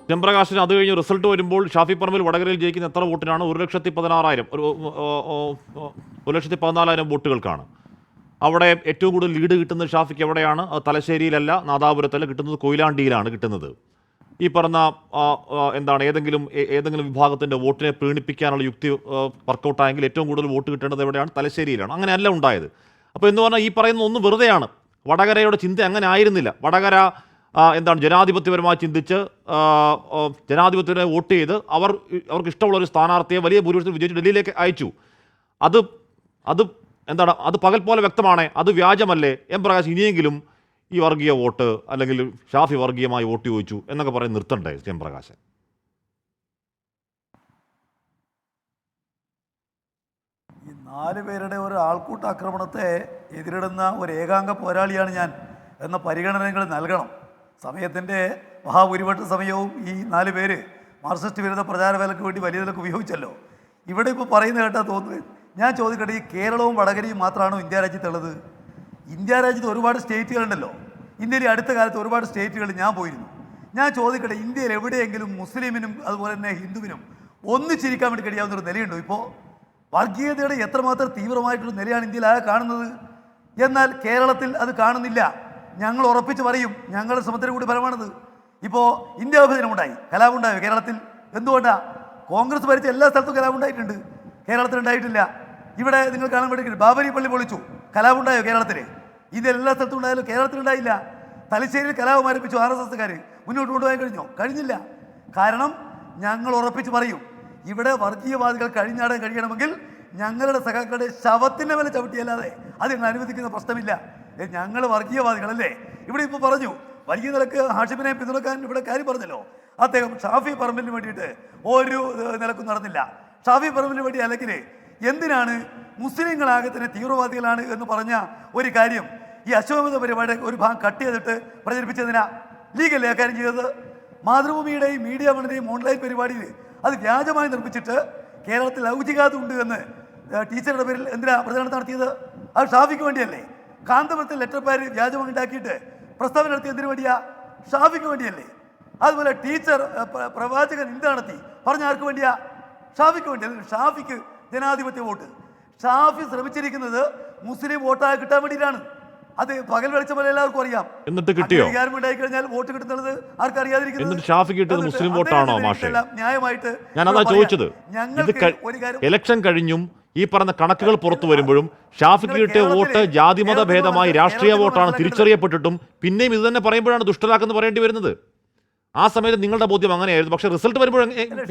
ജയപ്രകാശിന് അത് കഴിഞ്ഞ് റിസൾട്ട് വരുമ്പോൾ ഷാഫി പറമ്പിൽ വടകരയിൽ ജയിക്കുന്ന എത്ര വോട്ടിനാണ്? 1,16,000 1,14,000 വോട്ടുകൾക്കാണ്. അവിടെ ഏറ്റവും കൂടുതൽ ലീഡ് കിട്ടുന്നത് ഷാഫിക്ക് എവിടെയാണ്? തലശ്ശേരിയിലല്ല, നാദാപുരത്തല്ല, കിട്ടുന്നത് കൊയിലാണ്ടിയിലാണ് കിട്ടുന്നത്. ഈ പറഞ്ഞ എന്താണ് ഏതെങ്കിലും വിഭാഗത്തിൻ്റെ വോട്ടിനെ പ്രീണിപ്പിക്കാനുള്ള യുക്തി വർക്കൗട്ടായെങ്കിൽ ഏറ്റവും കൂടുതൽ വോട്ട് കിട്ടേണ്ടത് എവിടെയാണ്? തലശ്ശേരിയിലാണ്. അങ്ങനെയല്ല ഉണ്ടായത്. അപ്പോൾ എന്ന് പറഞ്ഞാൽ ഈ പറയുന്ന ഒന്നും വെറുതെയാണ്. വടകരയുടെ ചിന്ത അങ്ങനെ ആയിരുന്നില്ല. വടകര ജനാധിപത്യപരമായി ചിന്തിച്ച് ജനാധിപത്യപരമായി വോട്ട് ചെയ്ത് അവർക്ക് ഇഷ്ടമുള്ള ഒരു സ്ഥാനാർത്ഥിയെ വലിയ ഭൂരിപക്ഷത്തിൽ വിജയിച്ച് ഡൽഹിയിലേക്ക് അയച്ചു. അത് പകൽ പോലെ വ്യക്തമാണ്. അത് വ്യാജമല്ലേ? എം പ്രകാശ് ഇനിയെങ്കിലും ഈ വർഗീയ വോട്ട് അല്ലെങ്കിൽ ഷാഫി വർഗീയമായി വോട്ട് ചോദിച്ചു എന്നൊക്കെ പറഞ്ഞ് നിർത്തണ്ടേ എം പ്രകാശ്? ഈ 4 പേരുടെ ഒരു ആൾക്കൂട്ട ആക്രമണത്തെ എതിരിടുന്ന ഒരു ഏകാംഗ പോരാളിയാണ് ഞാൻ എന്ന പരിഗണനകൾ നൽകണം. സമയത്തിൻ്റെ മഹാഭൂരിപക്ഷ സമയവും ഈ 4 പേര് മാർക്സിസ്റ്റ് വിരുദ്ധ പ്രചാരവേലയ്ക്ക് വേണ്ടി വലിയ നിലക്ക് ഉപയോഗിച്ചല്ലോ. ഇവിടെ ഇപ്പോൾ പറയുന്നത് കേട്ടാൽ തോന്നുന്നത്, ഞാൻ ചോദിക്കട്ടെ, ഈ കേരളവും വടകരയും മാത്രമാണോ ഇന്ത്യ രാജ്യത്തുള്ളത്? ഇന്ത്യ രാജ്യത്ത് ഒരുപാട് സ്റ്റേറ്റുകളുണ്ടല്ലോ. ഇന്ത്യയിൽ അടുത്ത കാലത്ത് ഒരുപാട് സ്റ്റേറ്റുകൾ ഞാൻ പോയിരുന്നു. ഞാൻ ചോദിക്കട്ടെ, ഇന്ത്യയിൽ എവിടെയെങ്കിലും മുസ്ലിമിനും അതുപോലെ തന്നെ ഹിന്ദുവിനും ഒന്നിച്ചിരിക്കാൻ വേണ്ടി കഴിയാവുന്നൊരു നിലയുണ്ടോ? ഇപ്പോൾ വർഗീയതയുടെ എത്രമാത്രം തീവ്രമായിട്ടൊരു നിലയാണ് ഇന്ത്യയിൽ ആകെ കാണുന്നത്. എന്നാൽ കേരളത്തിൽ അത് കാണുന്നില്ല. ഞങ്ങൾ ഉറപ്പിച്ച് പറയും, ഞങ്ങളുടെ ശ്രമത്തിന് കൂടി ഫലമാണത്. ഇപ്പോൾ ഇന്ത്യ വിഭജനമുണ്ടായി, കലാപമുണ്ടായോ കേരളത്തിൽ? എന്തുകൊണ്ടാണ്? കോൺഗ്രസ് ഭരിച്ച എല്ലാ സ്ഥലത്തും കലാപമുണ്ടായിട്ടുണ്ട്, കേരളത്തിൽ ഉണ്ടായിട്ടില്ല. ഇവിടെ നിങ്ങൾ കാണാൻ വേണ്ടി ബാബരി പള്ളി പൊളിച്ചു, കലാപമുണ്ടായോ കേരളത്തിൽ? ഇതെല്ലാ സ്ഥലത്തും ഉണ്ടായാലും കേരളത്തിൽ ഉണ്ടായില്ല. തലശ്ശേരിയിൽ കലാപം ആരംഭിച്ചു RSSകാർ, മുന്നോട്ട് കൊണ്ടുപോകാൻ കഴിഞ്ഞോ? കഴിഞ്ഞില്ല. കാരണം ഞങ്ങൾ ഉറപ്പിച്ച് പറയും, ഇവിടെ വർഗീയവാദികൾ കഴിഞ്ഞാടാൻ കഴിയണമെങ്കിൽ ഞങ്ങളുടെ സഖാക്കളുടെ ശവത്തിൻ്റെ മേലെ ചവിട്ടിയല്ലാതെ അത് ഞങ്ങൾ അനുവദിക്കുന്ന പ്രശ്നമില്ല. ഞങ്ങൾ വർഗീയവാദികളല്ലേ? ഇവിടെ ഇപ്പോൾ പറഞ്ഞു, വലിയ നിലക്ക് ഹാഷിമിനെ പിന്തുണക്കാൻ ഇവിടെ കാര്യം പറഞ്ഞല്ലോ. അദ്ദേഹം ഷാഫി പറമ്പിലിന് വേണ്ടിയിട്ട് ഒരു നിലക്കും നടന്നില്ല. ഷാഫി പറമ്പിലിന് വേണ്ടി അല്ലെങ്കിൽ എന്തിനാണ് മുസ്ലിങ്ങളാകെ തന്നെ തീവ്രവാദികളാണ് എന്ന് പറഞ്ഞ ഒരു കാര്യം ഈ അശ്വമേധ പരിപാടിയുടെ ഒരു ഭാഗം കട്ട് ചെയ്തിട്ട് പ്രചരിപ്പിച്ചതിനാ? ലീഗല്ലേ കാര്യം ചെയ്തത്? മാതൃഭൂമിയുടെയും മീഡിയ വണിന്റെയും ഓൺലൈൻ പരിപാടിയിൽ അത് വ്യാജമായി നിർമ്മിച്ചിട്ട് കേരളത്തിൽ ലൗകികാത ഉണ്ട് എന്ന് ടീച്ചറുടെ പേരിൽ എന്തിനാ പ്രചരണം നടത്തിയത്? അത് ഷാഫിക്ക് വേണ്ടിയല്ലേ? കാന്തപുരത്തിൽ ലെറ്റർ പാര് വ്യാജമായി ഉണ്ടാക്കിയിട്ട് പ്രസ്താവന നടത്തി എന്തിനു വേണ്ടിയാ? ഷാഫിക്ക് വേണ്ടിയല്ലേ? അതുപോലെ ടീച്ചർ പ്രവാചകൻ നിന്ദ നടത്തി പറഞ്ഞ ആർക്ക് വേണ്ടിയാ? ഷാഫിക്ക് വേണ്ടി. ഷാഫിക്ക് ജനാധിപത്യ വോട്ട്. ഷാഫി ശ്രമിച്ചിരിക്കുന്നത് മുസ്ലിം വോട്ടായി കിട്ടാൻ വേണ്ടിയിട്ടാണ്. അത് പകൽ വെളിച്ച പോലെ എല്ലാവർക്കും അറിയാം. എന്നിട്ട് കിട്ടിയോ? അധികാരം ഉണ്ടായി കഴിഞ്ഞാൽ വോട്ട് കിട്ടുന്നത് ആർക്കറിയാതിരിക്കുന്നത്? ഷാഫി കിട്ടിയത് മുസ്ലിം വോട്ടാണോ മാഷേ? ന്യായമായിട്ട് ഞാനതാ ചോദിച്ചത്. ഇലക്ഷൻ കഴിഞ്ഞും ഈ പറഞ്ഞ കണക്കുകൾ പുറത്തു വരുമ്പോഴും ഷാഫിക്ക് കിട്ടിയ വോട്ട് ജാതിമത ഭേദമായി രാഷ്ട്രീയ വോട്ടാണ് തിരിച്ചറിയപ്പെട്ടിട്ടും പിന്നെയും ഇത് തന്നെ പറയുമ്പോഴാണ് ദുഷ്ടരാക്കെന്ന് പറയേണ്ടി വരുന്നത്. ആ സമയത്ത് നിങ്ങളുടെ ബോധ്യം അങ്ങനെയായിരുന്നു. പക്ഷെ റിസൾട്ട് വരുമ്പോൾ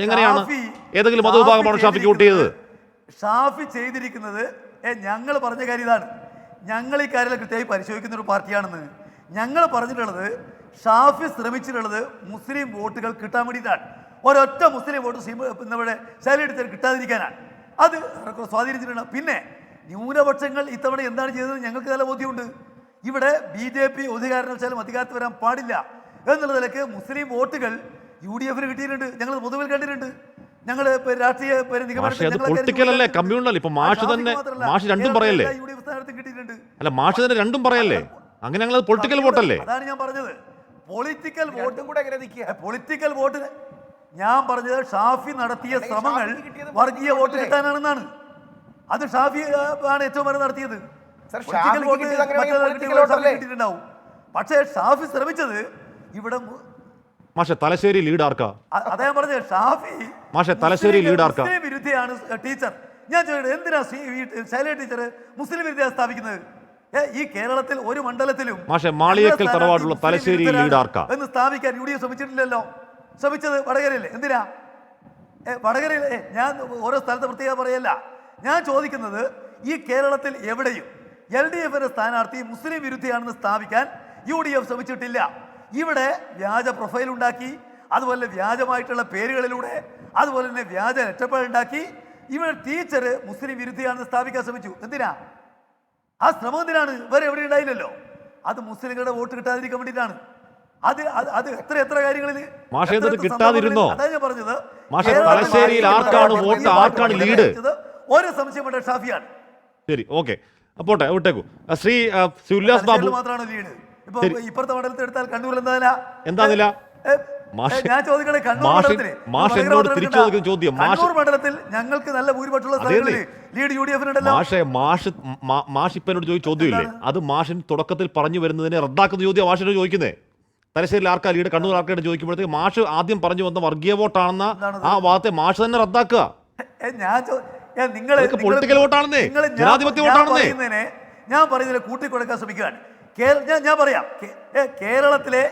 എങ്ങനെയാണ്? ഏതെങ്കിലും മതവിഭാഗമാണ് ഷാഫിക്ക് വോട്ട് ചെയ്തത്? ഷാഫി ചെയ്തിരിക്കുന്നത് ഞങ്ങൾ പറഞ്ഞ കാര്യം ഇതാണ്. ഞങ്ങൾ ഈ കാര്യങ്ങൾ കൃത്യമായി പരിശോധിക്കുന്ന ഒരു പാർട്ടിയാണെന്ന് ഞങ്ങൾ പറഞ്ഞിട്ടുള്ളത്. ഷാഫി ശ്രമിച്ചിട്ടുള്ളത് മുസ്ലിം വോട്ടുകൾ കിട്ടാൻ വേണ്ടിയിട്ടാണ്. ഒരൊറ്റ മുസ്ലിം വോട്ട് നമ്മുടെ ശൈലി കിട്ടാതിരിക്കാനാണ്. അത് സ്വാധീനിച്ചിട്ടുണ്ട്. പിന്നെ ന്യൂനപക്ഷങ്ങൾ ഇത്തവണ എന്താണ് ചെയ്തത് ഞങ്ങൾക്ക് നല്ല ബോധ്യമുണ്ട്. ഇവിടെ BJP ഒരു കാരണവശാലും അധികാരത്തിൽ വരാൻ പാടില്ല എന്നുള്ള നിലയ്ക്ക് മുസ്ലിം വോട്ടുകൾ UDF കിട്ടിയിട്ടുണ്ട്. ഞങ്ങൾ പൊതുവിൽ കണ്ടിട്ടുണ്ട്. ഞങ്ങൾ രാഷ്ട്രീയ രണ്ടും പറയല്ലേ? അല്ല, മാഷ് തന്നെ രണ്ടും പറയല്ലേ? അങ്ങനെ ഞങ്ങൾ പൊളിറ്റിക്കൽ വോട്ടല്ലേ? അതാണ് ഞാൻ പറഞ്ഞത്. പൊളിറ്റിക്കൽ വോട്ടും കൂടെ പൊളിറ്റിക്കൽ വോട്ട് ഞാൻ പറഞ്ഞത് ഷാഫി നടത്തിയ ശ്രമങ്ങൾ വർഗീയ വോട്ട് കിട്ടാനാണെന്നാണ്. അത് ഷാഫി ആണ് ഏറ്റവും വരെ നടത്തിയത്. കിട്ടിയിട്ടുണ്ടാവും. പക്ഷേ ഷാഫി ശ്രമിച്ചത് ഇവിടെ തലശ്ശേരി ലീഡ് ആർക്കാ? അദ്ദേഹം പറഞ്ഞത് ഷാഫി തലശ്ശേരി ലീഡ് ആർക്കാ? മുസ്ലിം വിരുദ്ധയാണ് ടീച്ചർ. ഞാൻ ചോദിച്ചത്, എന്തിനാ ശൈല ടീച്ചർ മുസ്ലിം വിരുദ്ധ സ്ഥാപിക്കുന്നത്? ഈ കേരളത്തിൽ ഒരു മണ്ഡലത്തിലും മാളിയേക്കൽ തറവാടുള്ള തലശ്ശേരി ലീഡ് ആർക്കാ എന്ന് സ്ഥാപിക്കാൻ UDF ശ്രമിച്ചിട്ടില്ലല്ലോ. ശ്രമിച്ചത് വടകരയില്ലേ? എന്തിനാ വടകരയിലെ? ഞാൻ ഓരോ സ്ഥലത്ത് പ്രത്യേക പറയല്ല. ഞാൻ ചോദിക്കുന്നത്, ഈ കേരളത്തിൽ എവിടെയും LDFന്റെ സ്ഥാനാർത്ഥി മുസ്ലിം വിരുദ്ധയാണെന്ന് സ്ഥാപിക്കാൻ UDF ശ്രമിച്ചിട്ടില്ല. ഇവിടെ വ്യാജ പ്രൊഫൈൽ ഉണ്ടാക്കി, അതുപോലെ വ്യാജമായിട്ടുള്ള പേരുകളിലൂടെ, അതുപോലെ തന്നെ വ്യാജ ലെറ്റർപാഡ് ഉണ്ടാക്കി ഇവിടെ ടീച്ചർ മുസ്ലിം വിരുദ്ധയാണെന്ന് സ്ഥാപിക്കാൻ ശ്രമിച്ചു. എന്തിനാ? ആ ശ്രമം എന്തിനാണ്? വേറെ എവിടെ ഉണ്ടായില്ലല്ലോ. അത് മുസ്ലിങ്ങളുടെ വോട്ട് കിട്ടാതിരിക്കാൻ വേണ്ടിയിട്ടാണ്. അത് എത്ര കാര്യങ്ങളിൽ കിട്ടാതിരുന്നോ? അതാണ് ഞാൻ പറഞ്ഞത്. ഒരു സംശയമുണ്ട്, ഷാഫിയാണ്. ശരി, ഓക്കെ, പോട്ടെ, വിട്ടേക്കൂ. ശ്രീ ഉല്ലാസ് ബാബു മാത്രമാണ് ലീഡ്. ഇപ്പൊ ഇപ്പുറത്തെ മണ്ഡലത്തിൽ എടുത്താൽ കണ്ണൂരിൽ എന്താ മാഷ് ഞാൻ ചോദിക്കണേ, കണ്ണൂർ മാഷ് മണ്ഡലത്തില് മാഷ് വടകര എന്നോട് മണ്ഡലത്തിൽ തിരിച്ചു ചോദിക്കുന്ന ചോദ്യം കണ്ണൂർ മണ്ഡലത്തിൽ ഞങ്ങൾക്ക് നല്ല ഭൂരിപക്ഷമുള്ള സ്ഥലങ്ങളിൽ ലീഡ് UDF നുണ്ടല്ലോ. മാഷ് ഇപ്പൊ എന്നോട് ചോദിച്ച ചോദ്യമില്ലേ, അത് മാഷിൻ തുടക്കത്തിൽ പറഞ്ഞു വരുന്നതിനെ റദ്ദാക്കുന്ന ചോദ്യം മാഷിനോട് ചോദിക്കുന്നത്. തലശ്ശേരിയിൽ ആർക്കാ ലീഡ്, കണ്ണൂർ ആർക്കായിട്ട് ചോദിക്കുമ്പോഴത്തേക്ക് മാഷ് ആദ്യം പറഞ്ഞു വന്ന വർഗീയ വോട്ടാണെന്ന ആ വാദത്തെ മാഷ് തന്നെ റദ്ദാക്കുക. പൊളിറ്റിക്കൽ വോട്ടാണെന്നേ, ജനാധിപത്യ വോട്ടാണെന്നേ. ഞാൻ പറയുന്നതിനെ കൂട്ടിക്കൊടുക്കാൻ ശ്രമിക്കുകയാണ്. ഞാൻ പറയാം, കേരളത്തിലെ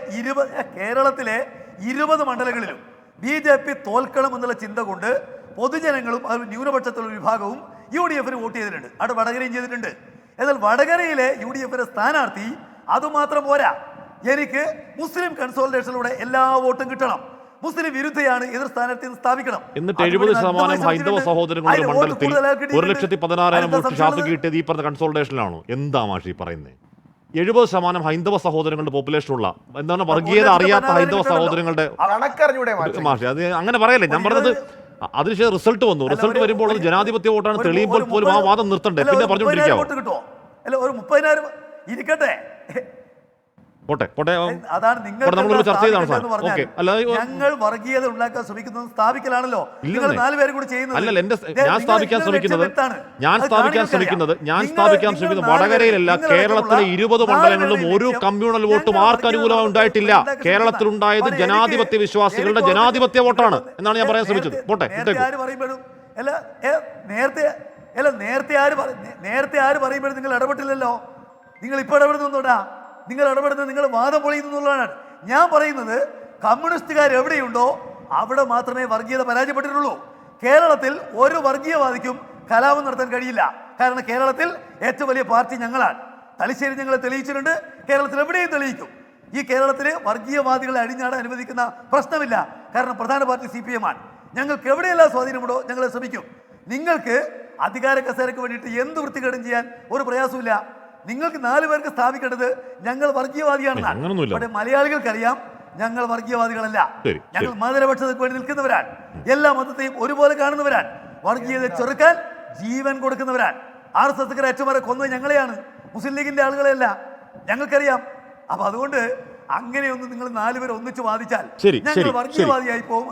20 മണ്ഡലങ്ങളിലും BJP തോൽക്കണം എന്നുള്ള ചിന്ത കൊണ്ട് പൊതുജനങ്ങളും ന്യൂനപക്ഷത്തിലുള്ള വിഭാഗവും UDF വോട്ട് ചെയ്തിട്ടുണ്ട്. അവിടെ വടകരയും ചെയ്തിട്ടുണ്ട്. എന്നാൽ വടകരയിലെ UDF സ്ഥാനാർത്ഥി അതുമാത്രം പോരാ, എനിക്ക് മുസ്ലിം കൺസോളിഡേഷനിലൂടെ എല്ലാ വോട്ടും കിട്ടണം, മുസ്ലിം വിരുദ്ധയാണ് എതിർ സ്ഥാനാർത്ഥി സ്ഥാപിക്കണം. എന്നിട്ട് 70% ഹൈന്ദവ സഹോദരങ്ങളുടെ മണ്ഡലത്തിൽ 1,16,000 വോട്ട് ഷാഫിക്ക് കിട്ടിയത് ഈ പറഞ്ഞ കൺസോളിഡേഷനിലാണോ? എന്താ മാഷി പറയുന്നത്? 70% ഹൈന്ദവ സഹോദരങ്ങളുടെ പോപ്പുലേഷനുള്ള എന്താണ് വർഗീയത അറിയാത്ത ഹൈന്ദവ സഹോദരങ്ങളുടെ മാഷി, അത് അങ്ങനെ പറയല്ലേ. ഞാൻ പറഞ്ഞത് അതിനുശേഷം റിസൾട്ട് വന്നു. റിസൾട്ട് വരുമ്പോൾ അത് ജനാധിപത്യ വോട്ടാണ് തെളിയുമ്പോൾ പോലും ആ വാദം നിർത്തണ്ടേ? പിന്നെ പറഞ്ഞുകൊണ്ടിരിക്കാവോ? ഒരു 30,000 ഇരിക്കട്ടെ, അതാണ് നിങ്ങൾ ഞങ്ങൾ വർഗീയത ഉണ്ടാക്കാൻ ശ്രമിക്കുന്നത് സ്ഥാപിക്കലാണല്ലോ. നിങ്ങൾ 4 പേരും കൂടി ചെയ്യുന്നത്. ഞാൻ സ്ഥാപിക്കാൻ ശ്രമിക്കുന്നത് വടകരയിലല്ല, കേരളത്തിലെ 20 മണ്ഡലങ്ങളിലും ഒരു കമ്മ്യൂണൽ വോട്ടും ആർക്ക് അനുകൂലമായി ഉണ്ടായിട്ടില്ല. കേരളത്തിലുണ്ടായത് ജനാധിപത്യ വിശ്വാസികളുടെ ജനാധിപത്യ വോട്ടാണ് എന്നാണ് ഞാൻ പറയാൻ ശ്രമിച്ചത്. നേരത്തെ ആര് പറയുമ്പോഴും നിങ്ങൾ ഇടപെട്ടില്ലല്ലോ. നിങ്ങൾ ഇപ്പൊ ഇടപെടുന്നോടാ, നിങ്ങൾ ഇടപെടുന്നത് നിങ്ങൾ വാദം പൊളിയുന്നുള്ളതാണ്. ഞാൻ പറയുന്നത് കമ്മ്യൂണിസ്റ്റുകാർ എവിടെയുണ്ടോ അവിടെ മാത്രമേ വർഗീയത പരാജയപ്പെട്ടിട്ടുള്ളൂ. കേരളത്തിൽ ഒരു വർഗീയവാദിക്കും കലാപം നടത്താൻ കഴിയില്ല. കാരണം കേരളത്തിൽ ഏറ്റവും വലിയ പാർട്ടി ഞങ്ങളാണ്. തലശ്ശേരി ഞങ്ങളെ തെളിയിച്ചിട്ടുണ്ട്, കേരളത്തിൽ എവിടെയും തെളിയിക്കും. ഈ കേരളത്തിൽ വർഗീയവാദികളെ അടിഞ്ഞാടാൻ അനുവദിക്കുന്ന പ്രശ്നമില്ല. കാരണം പ്രധാന പാർട്ടി CPM ആണ്. ഞങ്ങൾക്ക് എവിടെയെല്ലാം സ്വാധീനമുണ്ടോ ഞങ്ങളെ ശ്രമിക്കും. നിങ്ങൾക്ക് അധികാര കസേരയ്ക്ക് വേണ്ടിയിട്ട് എന്ത് വൃത്തികേടും ചെയ്യാൻ ഒരു പ്രയാസമില്ല. നിങ്ങൾക്ക് 4 പേർക്ക് സ്ഥാപിക്കേണ്ടത് ഞങ്ങൾ വർഗീയവാദിയാണെന്നാണ്. പക്ഷേ മലയാളികൾക്കറിയാം ഞങ്ങൾ വർഗീയവാദികളല്ല. ഞങ്ങൾ മതനിരപക്ഷതയ്ക്ക് വേണ്ടി നിൽക്കുന്നവരാണ്. എല്ലാ മതത്തെയും ഒരുപോലെ കാണുന്നവരാണ്. വർഗീയത ചെറുക്കാൻ ജീവൻ കൊടുക്കുന്നവരാണ്. RSSക്കാരെ അച്ഛന്മാരെ കൊന്നത് ഞങ്ങളെയാണ്, മുസ്ലിം ലീഗിന്റെ ആളുകളെയല്ല. ഞങ്ങൾക്കറിയാം. അപ്പൊ അതുകൊണ്ട് അങ്ങനെയൊന്നും നിങ്ങൾ 4 പേര് ഒന്നിച്ച് വാദിച്ചാൽ ഞങ്ങൾ വർഗീയവാദിയായി പോകും.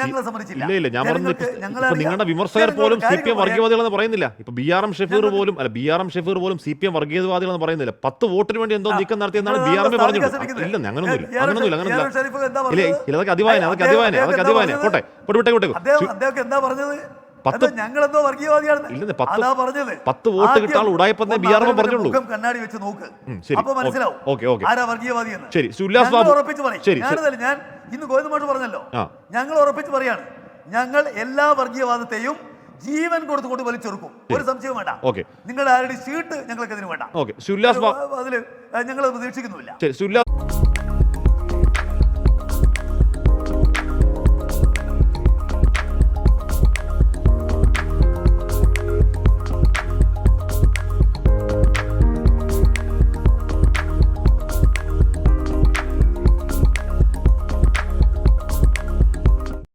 ഞങ്ങളെ സംബന്ധിച്ചില്ല. നിങ്ങളുടെ വിമർശകർ പോലും CPM വർഗീയവാദികളെന്ന് പറയുന്നില്ല. ഇപ്പൊ BRM ഷഫീർ പോലും CPM വർഗീയവാദികളെന്ന് പറയുന്നില്ല. 10 വോട്ടിന് വേണ്ടി എന്തോ നീക്കം നടത്തിയെന്നാണ് BRM പറഞ്ഞത്. ഇല്ല, അങ്ങനൊന്നുമില്ല. അതൊക്കെ അതിവായന. എന്താ പറഞ്ഞത്? 10 വോട്ട് കിട്ടാൻ ഉടായപ്പോ BRM പറഞ്ഞുള്ളൂ. കണ്ണാടി വെച്ച് നോക്ക്, അപ്പൊ മനസ്സിലാവും ആരാ വർഗീയവാദിയെന്ന്. ഞാൻ ഇന്ന് ഗോവിന്ദമാഷ് പറഞ്ഞല്ലോ, ഞങ്ങൾ ഉറപ്പിച്ച് പറയാണ്, ഞങ്ങൾ എല്ലാ വർഗീയവാദത്തെയും ജീവൻ കൊടുത്തുകൊണ്ട് വലിച്ചെറുക്കും. ഒരു സംശയവും വേണ്ട. നിങ്ങളുടെ ആരുടെ ഷീട്ട് ഞങ്ങൾക്കതിന് വേണ്ട. അതിൽ ഞങ്ങൾ പ്രതീക്ഷിക്കുന്നുമില്ല.